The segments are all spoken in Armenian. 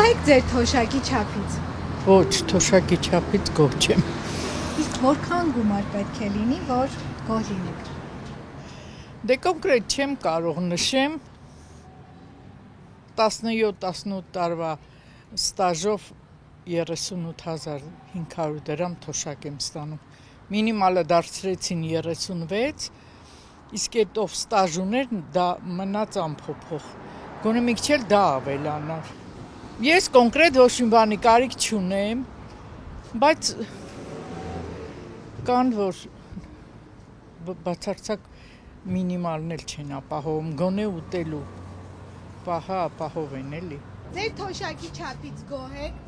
Գոհ եք ձեր թոշակի չափից։ Ոչ, թոշակի չափից գոհ չեմ։ Իսկ որքան գումար պետք է լինի, որ գոհ լինեք։ Դե կոնկրետ չեմ կարող նշեմ 17-18 տարվա ստաժով 38,500 դրամ թոշակ եմ ստանում։ Մինիմալը դարձրեցին 36, իսկ այդով ստաժ ուներ դա մնաց անփոփոխ։ Գոնե մի քիչ էլ դա ավելանար։ Ես կոնկրետ ոչ մի բանի կարիք չունեմ, բայց կան որ բացարձակ մինիմալն էլ չեն ապահովում, գոնե ուտելու պահը ապահով են էլի։ Ձեր թոշակի չափից գոհ եք։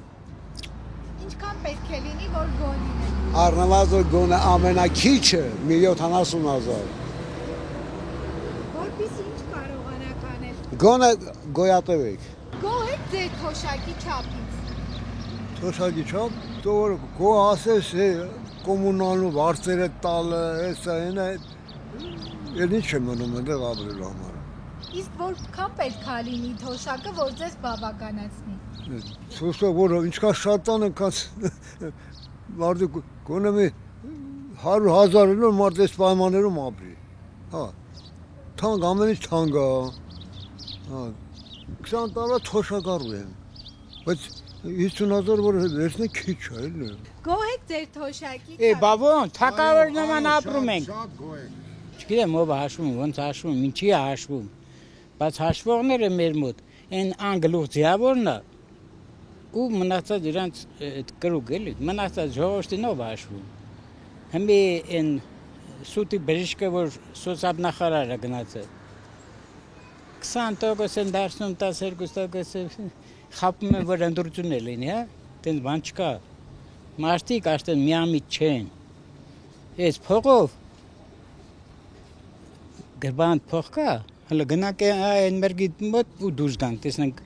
Ինչքան պետք է լինի, որ գոհ լինեք։ Առնվազն գոնե ամենակիչը 70,000։ Որպեսզի ինչ կարողանաք անել։ Գոնե գոյատևեք։ Գոհ եք ձեր թոշակի չափից։ Թոշակի չափ, դու գոհ ասես կոմունալու վարձերը տալը, հեսա այնա, էլ ինչ եմ մնում այնտեղ ապրելու համար։ Իսկ որքան պետք է լինի թոշակը, որ ձեզ բավականացնի։ Սոսը որը ինչքան շատ անքան մարդը գոնե մի 100,000-ով մարդ այս պայմաններում ապրի։ Հա։ Թանկ ամեն ինչ թանկ է։ Հա։ 20 տարվա թոշակառու եմ։ Բայց 50,000 որ վերցնի քիչ է, էլի։ Գոհ եք ձեր թոշակի։ Բա ո՞նց, թակավոր նման ապրում ենք։ Չգիտեմ ով հաշվում, ոնց հաշվում, ինչի է հաշվում։ Բայց հաշվողները մեր մոտ այն անգլուխ ձիավորն է ու մնացած իրանց կրուկ էլի, մնացած ժողովրդին ով հաշվում։ Հիմի այն սուտի բժիշկը որ սոցիալնախարարը գնացել 20% են դարձնում 12% խապում են որ ընդրություն է լինի, հա, տենց բան չկա։ Մարդիկ արդեն միամիտ չեն։ Այս փողով գրբան փող կա, հələ գնանք այն մերգի մոտ ու դուրս գանք, տեսնենք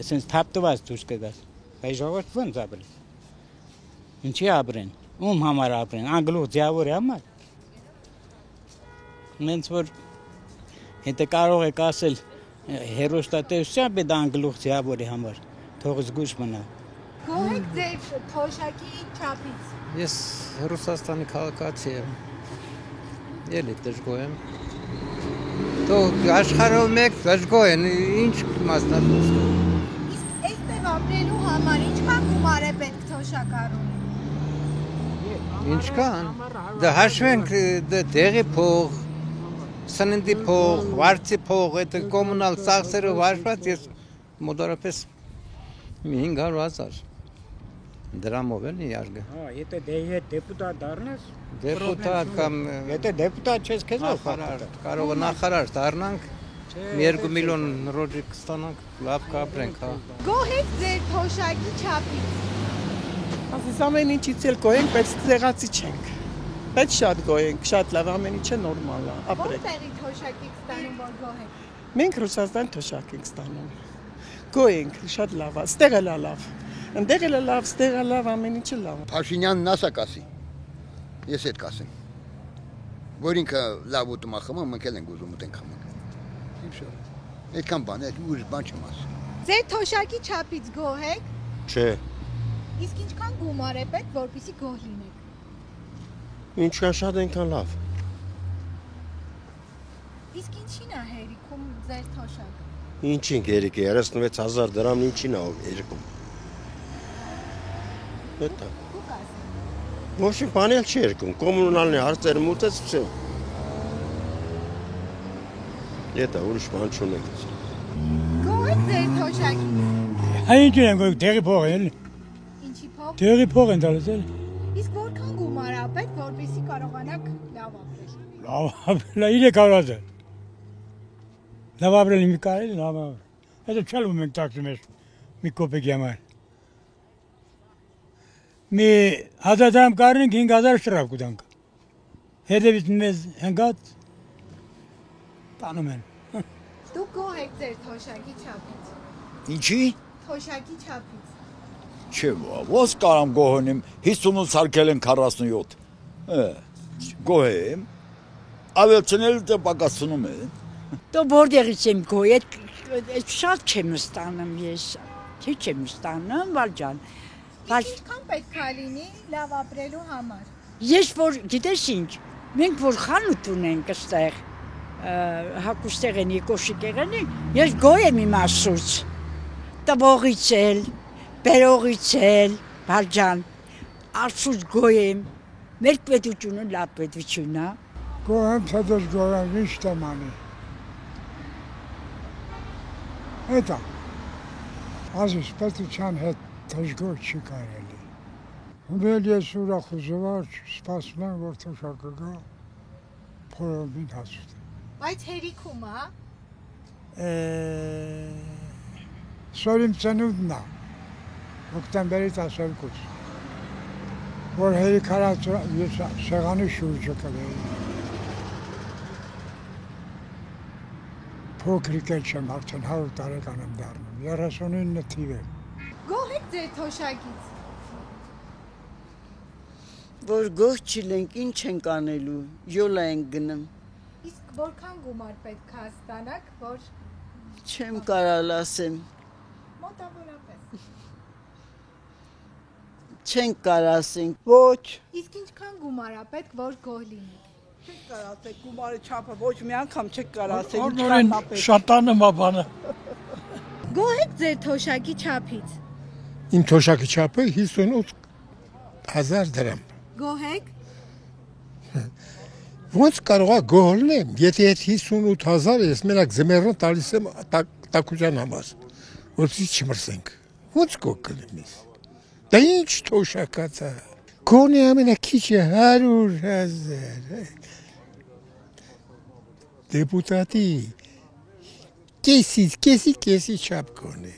ասենց թափտված դուրս կգաս։ Բայց ժողովուրդ ոնց ապրի։ Ինչի ապրեն, ում համար ապրեն, անգլուխ ձիավորի համար։ Մենց որ հետո կարող եք ասել հերոստատեսությամբ է դա անգլուխ ձիավորի համար, թող զգուշ մնա։ Գոհ եք ձեր թոշակի չափից։ Ես Ռուսաստանի քաղաքացի եմ։ Էլի դժգոհ եմ։ Թող աշխարհով մեկ դժգոհ են, ինչ մասնատում։ Իսկ այստեղ ապրելու համար ինչքան գումար է պետք թոշակառուն։ Ինչքան։ Դա հաշվենք դեղի փող, սննդի փող, վարձի փող, այդ կոմունալ ծախսերով հաշված ես մոտավորապես 500,000 դրամով էլ իարգը։ Հա, եթե դեպուտատ դառնաս, Դեպուտատ կամ եթե դեպուտատ չես քեզ նախարար, կարող է նախարար դառնանք, 2 միլիոն ռոջիկ ստանանք, լավ կապրենք, հա։ Գոհ եք ձեր թոշակի չափից։ Ասես ամեն ինչից էլ գոհ ենք, բայց տեղացի չենք։ Բայց շատ գոհ ենք, շատ լավ, ամեն ինչը նորմալ է, ապրենք։ Որտեղի թոշակ եք ստանում, որ գոհ եք։ Մենք Ռուսաստան թոշակ ենք ստանում։ Գոհ ենք, շատ լավ է, ստեղ էլ է լավ։ Ընդեղ էլ է լավ, ստեղ է լավ, ամեն ինչը լավ։ Փաշինյանն ասա կասի։ Ես էլ կասեմ։ Որ ինքը լավ ուտում է խմում, մենք էլ ենք ուզում ուտենք խմենք։ Ինչո՞։ Այդքան բան, այդ ուրիշ բան չեմ ասում։ Ձեր թոշակի չափից գոհ եք։ Չէ։ Իսկ ինչքան գումար է պետք, որպեսզի գոհ լինեք։ Ինչքան շատ այնքան լավ։ Իսկ ինչին է հերիքում ձեր թոշակը։ Ինչին հերիք է 36,000 դրամն ինչին է հերիքում։ Դա։ Դուք ասեք։ Ոչ մի բան էլ չի հերիքում, կոմունալնի հարցերը մուտեց всё։ Դա ուրիշ բան չունենք։ Գոհ եք ձեր թոշակից։ Այնինչ են գոհ դեղի փող էլ։ Ինչի փող։ Դեղի փող են տալիս էլ։ Իսկ որքան գումար է պետք, որպեսզի կարողանաք լավ ապրել։ Լավ ապրել, իրե կարող է։ Լավ ապրել մի կարելի, լավ ապրել։ Հետո չալում ենք տաքսում ես մի կոպեկի համար։ Մի 1000 դրամ կարնենք 5,000 շրաֆ կուտանք։ Հետևից մեզ հնգած տանում են։ Դուք գոհ եք ձեր թոշակի չափից։ Ինչի։ Թոշակի չափից։ Չէ, ոնց կարամ գոհանեմ 58 սարքել են 47։ Գոհ եմ։ Ավելցնել դե պակասնում է։ Դու որտեղից եմ գոհ, շատ չեմ ստանում ես։ Քիչ եմ ստանում, Վալջան։ Ինչքան պետք է լինի լավ ապրելու համար։ Ես որ գիտես ինչ, մենք որ խանութ ունենք այստեղ, հակուստեղենի, կոշիկեղենի, ես գոյ եմ իմ Աստծուց։ Տվողից էլ, բերողից էլ, Վալջան, Աստծուց գոյ եմ։ Մեր պետությունը լավ պետություն է։ Գոհ եմ, թե դες գոհ եմ, ինչ եմ անի։ Հետա, ազիս պետության հետ դժգոհ չի կարելի։ Վել ես ուրախ ու զվարճ, սպասում եմ, որ թոշակը գա, փորովին հասուտ։ Բայց հերիքում է։ Սորիմ ծնունդն է, հոկտեմբերի 12-ից, որ հերիքարած ես սեղանի շուրջը կլեի։ Փոքրիկ էլ չեմ, արդեն 100 տարեկան եմ դառնում, 39 թիվ եմ։ Գոհ եք ձեր թոշակից։ Որ գոհ չլենք, ինչ ենք անելու, յոլա ենք գնում։ Իսկ որքան գումար պետք է ստանաք, որ Չեմ կարալ ասեմ, մոտավորապես։ չենք կար ասենք, ոչ։ Իսկ ինչքան գումար է պետք, որ գոհ լինեք։ Չեք կար ասեք, գումարի չափը ոչ մի անգամ չեք կար ասեք, Օրնորեն շատանում է բանը։ Գոհ եք ձեր թոշակի չափից։ Իմ թոշակի չափը 58,000 դրամ։ Գոհ եք։ Ոնց կարող է գոհ լինեմ, եթե այդ 58,000 ես մենակ զմերն տալիս եմ տակության համար, որպեսզի չմրսենք։ Ոնց գոհ կլինեմ ես։ Դա ինչ թոշակած է։ Գոնե ամենակիչը 100,000։ Դեպուտատի կեսի չափ գոնե։